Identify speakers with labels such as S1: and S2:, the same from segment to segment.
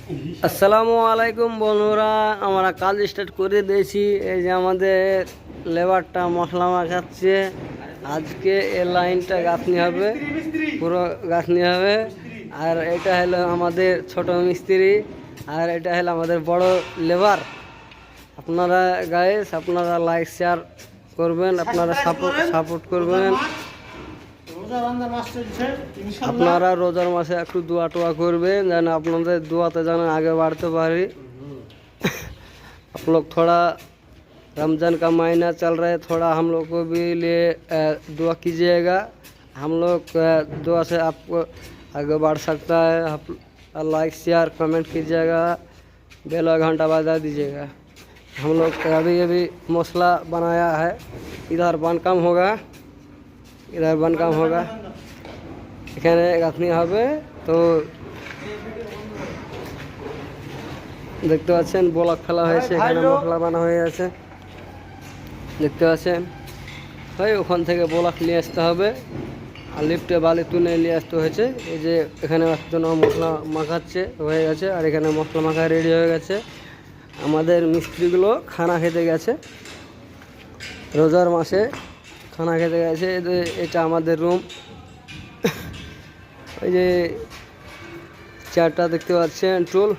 S1: আসসালামু আলাইকুম বন্ধুরা, আমরা কাজ স্টার্ট করে দিয়েছি। এই যে আমাদের লেবারটা মশলা মাখাচ্ছে। আজকে এই লাইনটা গাঁথনি হবে, পুরো গাঁথনি হবে। আর এটা হলো আমাদের ছোট মিস্ত্রি, আর এটা হলো আমাদের বড় লেবার। আপনারা গাইস, আপনারা লাইক শেয়ার করবেন, আপনারা সাপোর্ট করবেন। আপনারা রোজার মাসে একটু দোয়া টোয়া করবেন, যেন আপনাদের দোয়াতে যেন आगे बढ़ते पारी। आप लोग थोड़ा रमज़ान का महीना चल रहा है, थोड़ा हम लोग को भी लिए दुआ कीजिएगा। हम लोग दुआ से आपको आगे बढ़ सकता है। आप लाइक शेयर कमेंट कीजिएगा, बेल और घंटा बजा दीजिएगा। हम लोग अभी मसला बनाया है, इधर बनकम होगा, इधर बनकम होगा, এখানে গাঁথনি হবে। তো দেখতে পাচ্ছেন ব্লক ফেলা হয়েছে, এখানে মশলা বানা হয়ে আছে, দেখতে পাচ্ছেন ভাই। ওখান থেকে ব্লক নিয়ে আসতে হবে, আর লিফটে বালি তুলে নিয়ে আসতে হয়েছে। এই যে এখানে একজন মশলা মাখাচ্ছে, হয়ে গেছে। আর এখানে মশলা মাখা রেডি হয়ে গেছে। আমাদের মিস্ত্রিগুলো খানা খেতে গেছে, রোজার মাসে খানা খেতে গেছে। এটা আমাদের রুম। ওই যে চেয়ারটা দেখতে পাচ্ছেন, টুল,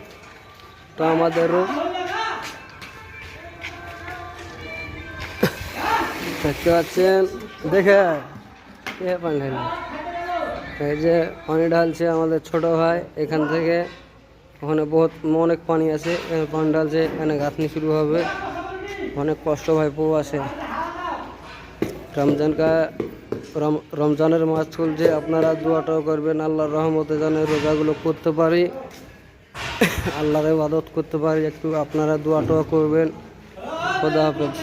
S1: তো আমাদের রুম দেখতে পাচ্ছেন। দেখে পানি ঢালি, এই যে পানি ঢালছে আমাদের ছোট ভাই। এখান থেকে ওখানে অনেক পানি আছে, পানি ঢালছে। এখানে গাঁথনি শুরু হবে। অনেক কষ্ট ভাই আছে। রমজানের মাস চলছে, আপনারা দোয়াটাও করবেন, আল্লাহর রহমতে যেন রোজাগুলো করতে পারি, আল্লাহর ইবাদত করতে পারি। একটু আপনারা দোয়াটাও করবেন। খোদা হাফেজ।